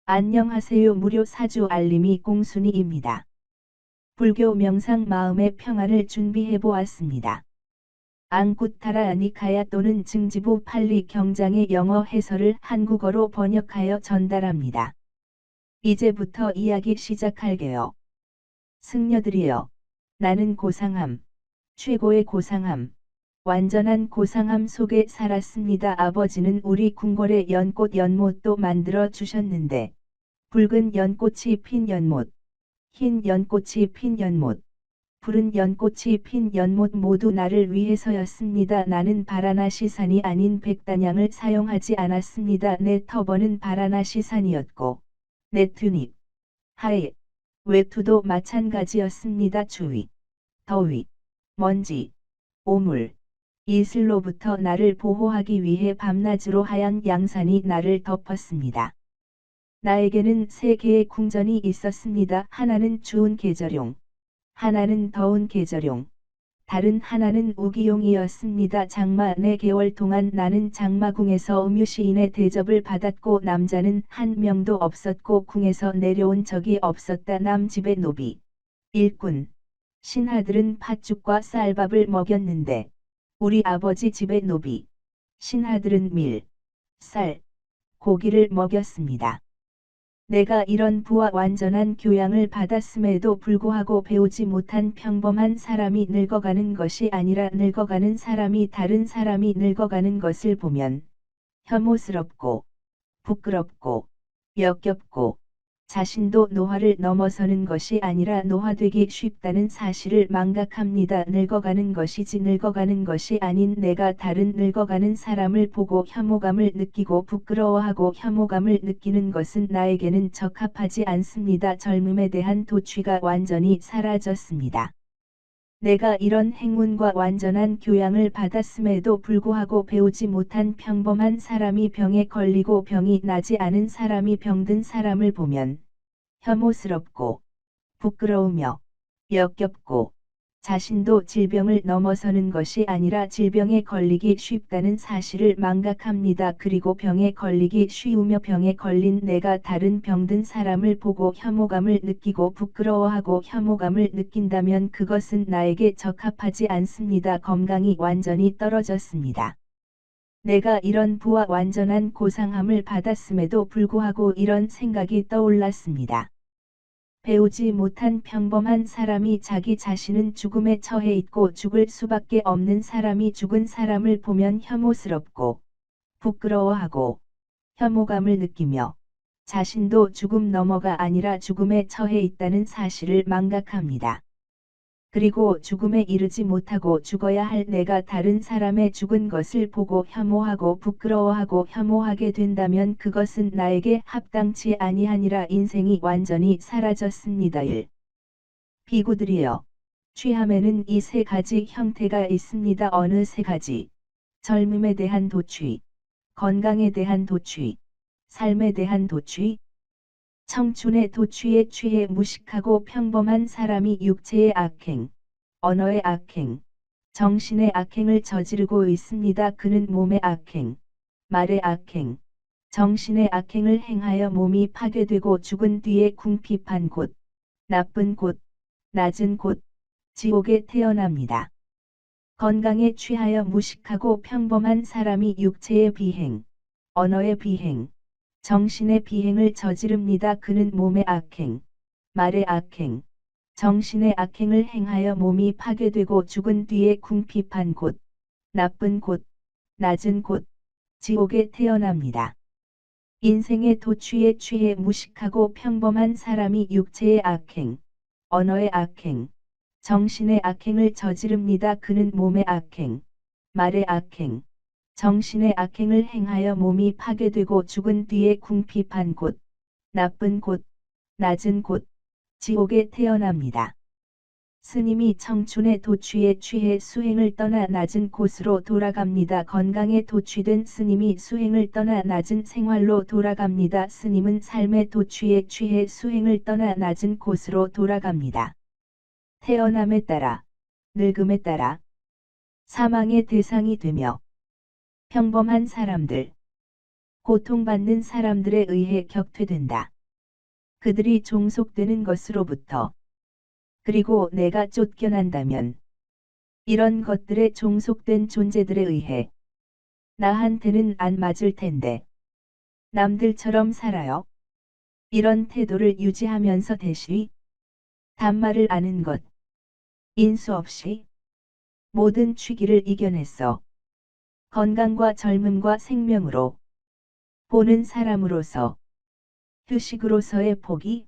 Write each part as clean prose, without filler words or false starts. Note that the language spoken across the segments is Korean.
안녕하세요. 무료 사주 알림이 꽁순이입니다. 불교 명상 마음의 평안을 준비해 보았습니다. 앙쿠타라 니카야 또는 증지부 팔리 경장의 영어 해설을 한국어로 번역하여 전달합니다. 이제부터 이야기 시작할게요. 승려들이여, 나는 고상함, 최고의 고상함, 완전한 고상함 속에 살았습니다. 아버지는 우리 궁궐에 연꽃 연못도 만들어 주셨는데, 붉은 연꽃이 핀 연못, 흰 연꽃이 핀 연못, 푸른 연꽃이 핀 연못 모두 나를 위해서였습니다. 나는 바라나시산이 아닌 백단양을 사용하지 않았습니다. 내 터번은 바라나시산이었고, 내 튜닉, 하의, 외투도 마찬가지였습니다. 추위, 더위, 먼지, 오물, 이슬로부터 나를 보호하기 위해 밤낮으로 하얀 양산이 나를 덮었습니다. 나에게는 세 개의 궁전이 있었습니다. 하나는 추운 계절용, 하나는 더운 계절용, 다른 하나는 우기용이었습니다. 장마 4개월 동안 나는 장마궁에서 음유시인의 대접을 받았고 남자는 한 명도 없었고 궁에서 내려온 적이 없었다. 남 집의 노비, 일꾼, 신하들은 팥죽과 쌀밥을 먹였는데 우리 아버지 집의 노비, 신하들은 밀, 쌀, 고기를 먹였습니다. 내가 이런 부와 완전한 교양을 받았음에도 불구하고 배우지 못한 평범한 사람이 늙어가는 것이 아니라 늙어가는 사람이 다른 사람이 늙어가는 것을 보면 혐오스럽고 부끄럽고 역겹고 자신도 노화를 넘어서는 것이 아니라 노화되기 쉽다는 사실을 망각합니다. 늙어가는 것이지 늙어가는 것이 아닌 내가 다른 늙어가는 사람을 보고 혐오감을 느끼고 부끄러워하고 혐오감을 느끼는 것은 나에게는 적합하지 않습니다. 젊음에 대한 도취가 완전히 사라졌습니다. 내가 이런 행운과 완전한 교양을 받았음에도 불구하고 배우지 못한 평범한 사람이 병에 걸리고 병이 나지 않은 사람이 병든 사람을 보면 혐오스럽고 부끄러우며 역겹고 자신도 질병을 넘어서는 것이 아니라 질병에 걸리기 쉽다는 사실을 망각합니다. 그리고 병에 걸리기 쉬우며 병에 걸린 내가 다른 병든 사람을 보고 혐오감을 느끼고 부끄러워하고 혐오감을 느낀다면 그것은 나에게 적합하지 않습니다. 건강이 완전히 떨어졌습니다. 내가 이런 부와 완전한 고상함을 받았음에도 불구하고 이런 생각이 떠올랐습니다. 배우지 못한 평범한 사람이 자기 자신은 죽음에 처해 있고 죽을 수밖에 없는 사람이 죽은 사람을 보면 혐오스럽고 부끄러워하고 혐오감을 느끼며 자신도 죽음 너머가 아니라 죽음에 처해 있다는 사실을 망각합니다. 그리고 죽음에 이르지 못하고 죽어야 할 내가 다른 사람의 죽은 것을 보고 혐오하고 부끄러워하고 혐오하게 된다면 그것은 나에게 합당치 아니하니라. 인생이 완전히 사라졌습니다. 1. 비구들이여, 취함에는 이 세 가지 형태가 있습니다. 어느 세 가지? 젊음에 대한 도취, 건강에 대한 도취, 삶에 대한 도취. 청춘의 도취에 취해 무식하고 평범한 사람이 육체의 악행, 언어의 악행, 정신의 악행을 저지르고 있습니다. 그는 몸의 악행, 말의 악행, 정신의 악행을 행하여 몸이 파괴되고 죽은 뒤에 궁핍한 곳, 나쁜 곳, 낮은 곳, 지옥에 태어납니다. 건강에 취하여 무식하고 평범한 사람이 육체의 비행, 언어의 비행, 정신의 비행을 저지릅니다. 그는 몸의 악행, 말의 악행, 정신의 악행을 행하여 몸이 파괴되고 죽은 뒤에 궁핍한 곳, 나쁜 곳, 낮은 곳, 지옥에 태어납니다. 인생의 도취에 취해 무식하고 평범한 사람이 육체의 악행, 언어의 악행, 정신의 악행을 저지릅니다. 그는 몸의 악행, 말의 악행, 정신의 악행을 행하여 몸이 파괴되고 죽은 뒤에 궁핍한 곳, 나쁜 곳, 낮은 곳, 지옥에 태어납니다. 스님이 청춘의 도취에 취해 수행을 떠나 낮은 곳으로 돌아갑니다. 건강에 도취된 스님이 수행을 떠나 낮은 생활로 돌아갑니다. 스님은 삶의 도취에 취해 수행을 떠나 낮은 곳으로 돌아갑니다. 태어남에 따라, 늙음에 따라 사망의 대상이 되며 평범한 사람들, 고통받는 사람들에 의해 격퇴된다. 그들이 종속되는 것으로부터, 그리고 내가 쫓겨난다면 이런 것들에 종속된 존재들에 의해 나한테는 안 맞을 텐데 남들처럼 살아요. 이런 태도를 유지하면서 대시 단말을 아는 것, 인수 없이 모든 취기를 이겨냈어. 건강과 젊음과 생명으로 보는 사람으로서 휴식으로서의 포기,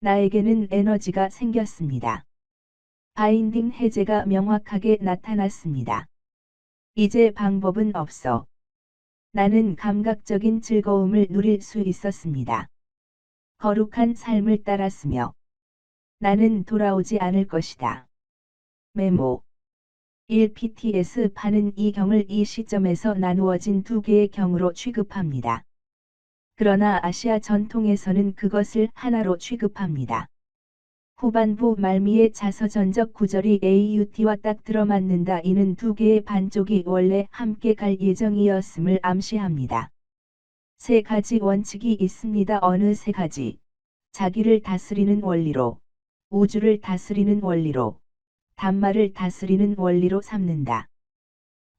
나에게는 에너지가 생겼습니다. 바인딩 해제가 명확하게 나타났습니다. 이제 방법은 없어. 나는 감각적인 즐거움을 누릴 수 있었습니다. 거룩한 삶을 따랐으며 나는 돌아오지 않을 것이다. 메모 1PTS-파는 이 경을 이 시점에서 나누어진 두 개의 경으로 취급합니다. 그러나 아시아 전통에서는 그것을 하나로 취급합니다. 후반부 말미의 자서전적 구절이 AUT와 딱 들어맞는다. 이는 두 개의 반쪽이 원래 함께 갈 예정이었음을 암시합니다. 세 가지 원칙이 있습니다. 어느 세 가지? 자기를 다스리는 원리로, 우주를 다스리는 원리로, 단말을 다스리는 원리로 삼는다.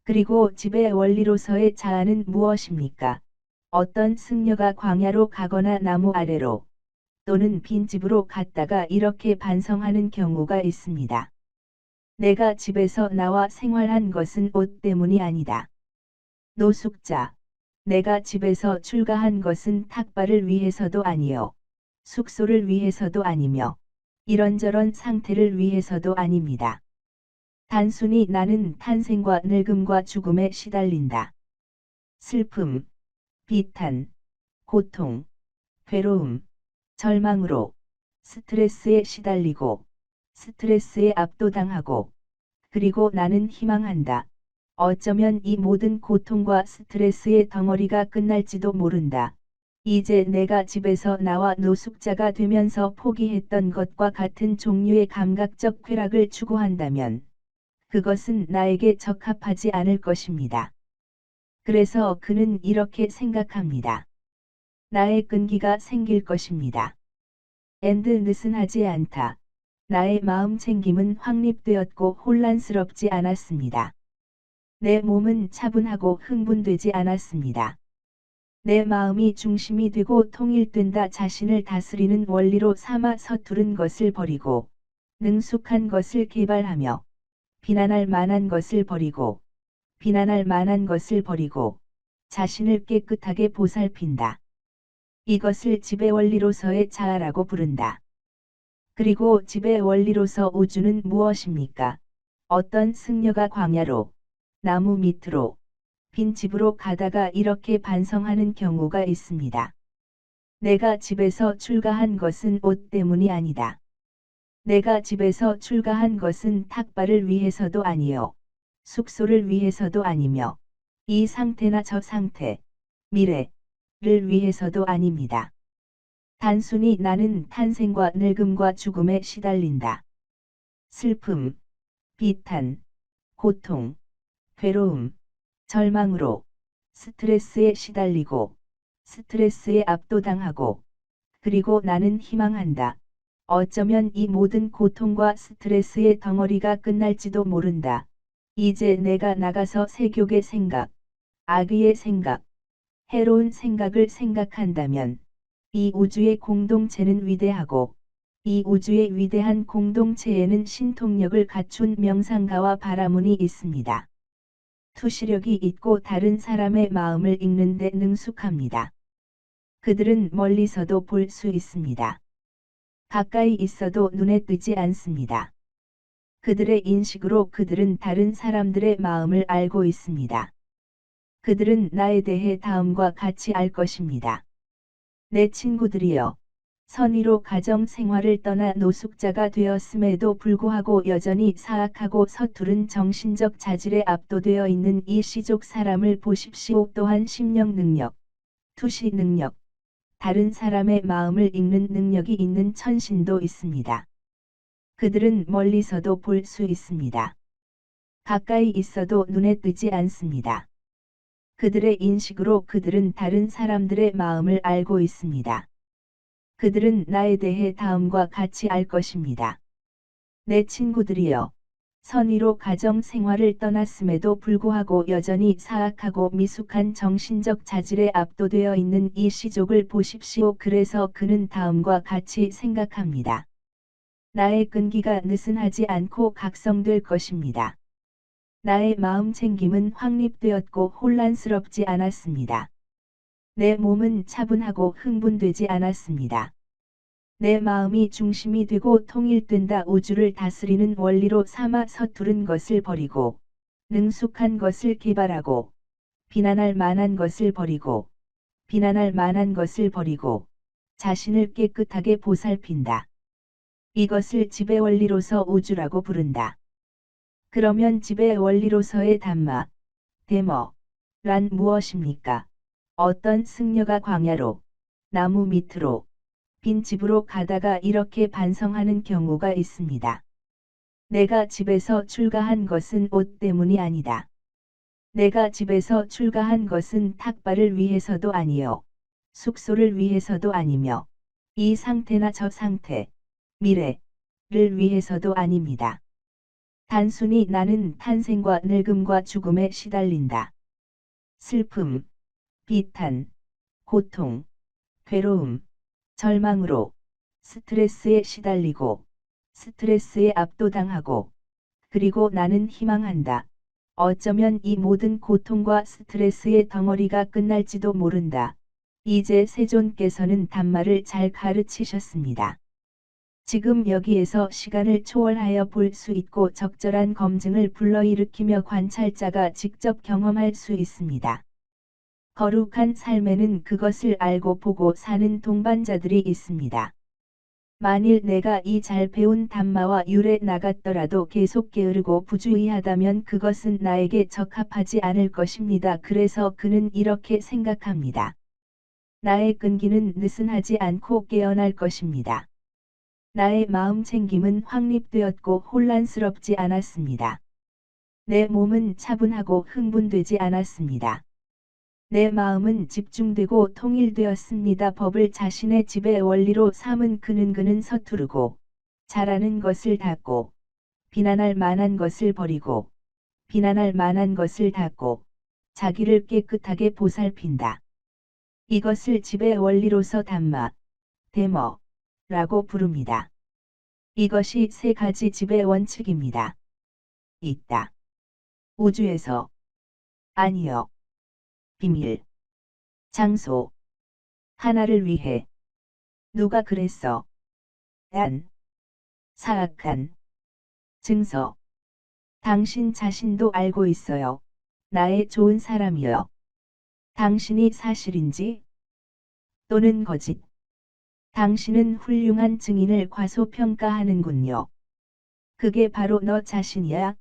그리고 지배 원리로서의 자아는 무엇입니까? 어떤 승려가 광야로 가거나 나무 아래로 또는 빈집으로 갔다가 이렇게 반성하는 경우가 있습니다. 내가 집에서 나와 생활한 것은 옷 때문이 아니다. 노숙자. 내가 집에서 출가한 것은 탁발을 위해서도 아니요. 숙소를 위해서도 아니며 이런저런 상태를 위해서도 아닙니다. 단순히 나는 탄생과 늙음과 죽음에 시달린다. 슬픔, 비탄, 고통, 괴로움, 절망으로 스트레스에 시달리고 스트레스에 압도당하고 그리고 나는 희망한다. 어쩌면 이 모든 고통과 스트레스의 덩어리가 끝날지도 모른다. 이제 내가 집에서 나와 노숙자가 되면서 포기했던 것과 같은 종류의 감각적 쾌락을 추구한다면 그것은 나에게 적합하지 않을 것입니다. 그래서 그는 이렇게 생각합니다. 나의 끈기가 생길 것입니다. 느슨하지 않다. 나의 마음 챙김은 확립되었고 혼란스럽지 않았습니다. 내 몸은 차분하고 흥분되지 않았습니다. 내 마음이 중심이 되고 통일된다. 자신을 다스리는 원리로 삼아 서투른 것을 버리고 능숙한 것을 개발하며 비난할 만한 것을 버리고 비난할 만한 것을 버리고 자신을 깨끗하게 보살핀다. 이것을 지배 원리로서의 자아라고 부른다. 그리고 지배 원리로서 우주는 무엇입니까? 어떤 승려가 광야로, 나무 밑으로, 빈집으로 가다가 이렇게 반성하는 경우가 있습니다. 내가 집에서 출가한 것은 옷 때문이 아니다. 내가 집에서 출가한 것은 탁발을 위해서도 아니요. 숙소를 위해서도 아니며 이 상태나 저 상태, 미래를 위해서도 아닙니다. 단순히 나는 탄생과 늙음과 죽음에 시달린다. 슬픔, 비탄, 고통, 괴로움, 절망으로 스트레스에 시달리고 스트레스에 압도당하고 그리고 나는 희망한다. 어쩌면 이 모든 고통과 스트레스의 덩어리가 끝날지도 모른다. 이제 내가 나가서 세욕의 생각, 악의의 생각, 해로운 생각을 생각한다면 이 우주의 공동체는 위대하고 이 우주의 위대한 공동체에는 신통력을 갖춘 명상가와 바라문이 있습니다. 투시력이 있고 다른 사람의 마음을 읽는 데 능숙합니다. 그들은 멀리서도 볼 수 있습니다. 가까이 있어도 눈에 띄지 않습니다. 그들의 인식으로 그들은 다른 사람들의 마음을 알고 있습니다. 그들은 나에 대해 다음과 같이 알 것입니다. 내 친구들이여, 선의로 가정 생활을 떠나 노숙자가 되었음에도 불구하고 여전히 사악하고 서투른 정신적 자질에 압도되어 있는 이 시족 사람을 보십시오. 또한 심령 능력, 투시 능력, 다른 사람의 마음을 읽는 능력이 있는 천신도 있습니다. 그들은 멀리서도 볼 수 있습니다. 가까이 있어도 눈에 띄지 않습니다. 그들의 인식으로 그들은 다른 사람들의 마음을 알고 있습니다. 그들은 나에 대해 다음과 같이 알 것입니다. 내 친구들이여, 선의로 가정 생활을 떠났음에도 불구하고 여전히 사악하고 미숙한 정신적 자질에 압도되어 있는 이 시족을 보십시오. 그래서 그는 다음과 같이 생각합니다. 나의 끈기가 느슨하지 않고 각성될 것입니다. 나의 마음 챙김은 확립되었고 혼란스럽지 않았습니다. 내 몸은 차분하고 흥분되지 않았습니다. 내 마음이 중심이 되고 통일된다. 우주를 다스리는 원리로 삼아 서투른 것을 버리고 능숙한 것을 개발하고 비난할 만한 것을 버리고 비난할 만한 것을 버리고 자신을 깨끗하게 보살핀다. 이것을 지배 원리로서 우주라고 부른다. 그러면 지배 원리로서의 담마, 데머란 무엇입니까? 어떤 승려가 광야로, 나무 밑으로, 빈 집으로 가다가 이렇게 반성하는 경우가 있습니다. 내가 집에서 출가한 것은 옷 때문이 아니다. 내가 집에서 출가한 것은 탁발을 위해서도 아니요, 숙소를 위해서도 아니며, 이 상태나 저 상태, 미래를 위해서도 아닙니다. 단순히 나는 탄생과 늙음과 죽음에 시달린다. 슬픔, 비탄, 고통, 괴로움, 절망으로 스트레스에 시달리고 스트레스에 압도당하고 그리고 나는 희망한다. 어쩌면 이 모든 고통과 스트레스의 덩어리가 끝날지도 모른다. 이제 세존께서는 담마를 잘 가르치셨습니다. 지금 여기에서 시간을 초월하여 볼 수 있고 적절한 검증을 불러일으키며 관찰자가 직접 경험할 수 있습니다. 거룩한 삶에는 그것을 알고 보고 사는 동반자들이 있습니다. 만일 내가 이 잘 배운 담마와 율에 나갔더라도 계속 게으르고 부주의하다면 그것은 나에게 적합하지 않을 것입니다. 그래서 그는 이렇게 생각합니다. 나의 끈기는 느슨하지 않고 깨어날 것입니다. 나의 마음 챙김은 확립되었고 혼란스럽지 않았습니다. 내 몸은 차분하고 흥분되지 않았습니다. 내 마음은 집중되고 통일되었습니다. 법을 자신의 지배 원리로 삼은 그는 서투르고 잘하는 것을 닫고 비난할 만한 것을 버리고 비난할 만한 것을 닫고 자기를 깨끗하게 보살핀다. 이것을 지배 원리로서 담마, 데머라고 부릅니다. 이것이 세 가지 지배 원칙입니다. 있다. 우주에서. 아니요. 비밀. 장소. 하나를 위해. 누가 그랬어? 안. 사악한. 증서. 당신 자신도 알고 있어요. 나의 좋은 사람이여. 당신이 사실인지 또는 거짓. 당신은 훌륭한 증인을 과소평가하는군요. 그게 바로 너 자신이야.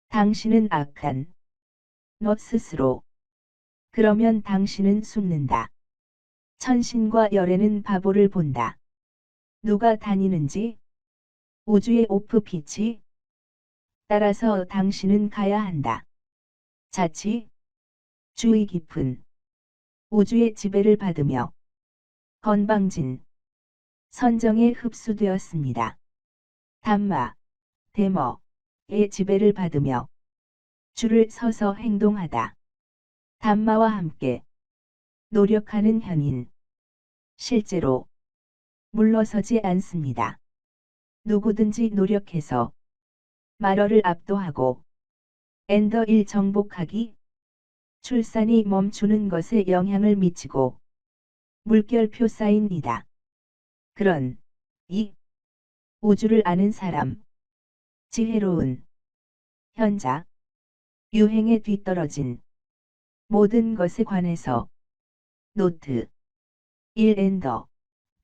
당신은 악한 너 스스로. 그러면 당신은 숨는다. 천신과 열애는 바보를 본다. 누가 다니는지? 우주의 오프 빛이? 따라서 당신은 가야 한다. 자치? 주의 깊은 우주의 지배를 받으며 건방진 선정에 흡수되었습니다. 담마, 데머의 지배를 받으며 줄을 서서 행동하다. 담마와 함께 노력하는 현인. 실제로 물러서지 않습니다. 누구든지 노력해서 말어를 압도하고 엔더 1 정복하기, 출산이 멈추는 것에 영향을 미치고 물결표 사인이다. 그런 이 우주를 아는 사람, 지혜로운 현자, 유행에 뒤떨어진 모든 것에 관해서 노트 1 엔더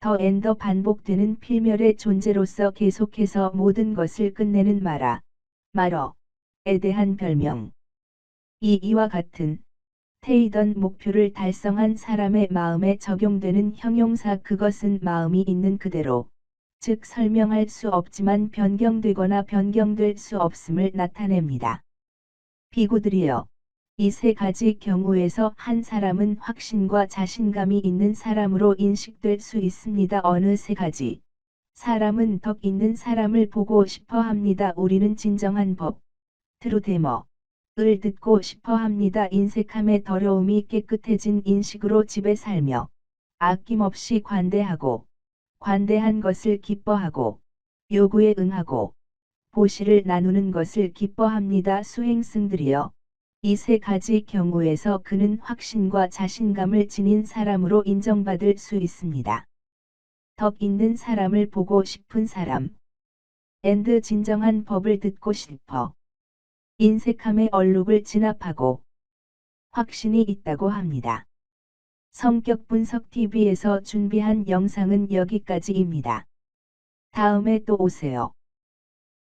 더 엔더 반복되는 필멸의 존재로서 계속해서 모든 것을 끝내는 말어에 대한 별명. 이와 같은 테이던 목표를 달성한 사람의 마음에 적용되는 형용사. 그것은 마음이 있는 그대로, 즉 설명할 수 없지만 변경되거나 변경될 수 없음을 나타냅니다. 비구들이여, 이 세 가지 경우에서 한 사람은 확신과 자신감이 있는 사람으로 인식될 수 있습니다. 어느 세 가지? 사람은 덕 있는 사람을 보고 싶어 합니다. 우리는 진정한 법, 트루데머를 듣고 싶어 합니다. 인색함의 더러움이 깨끗해진 인식으로 집에 살며 아낌없이 관대하고 관대한 것을 기뻐하고 요구에 응하고 보시를 나누는 것을 기뻐합니다. 수행승들이여. 이 세 가지 경우에서 그는 확신과 자신감을 지닌 사람으로 인정받을 수 있습니다. 덕 있는 사람을 보고 싶은 사람. 진정한 법을 듣고 싶어. 인색함의 얼룩을 진압하고 확신이 있다고 합니다. 성격 분석 TV에서 준비한 영상은 여기까지입니다. 다음에 또 오세요.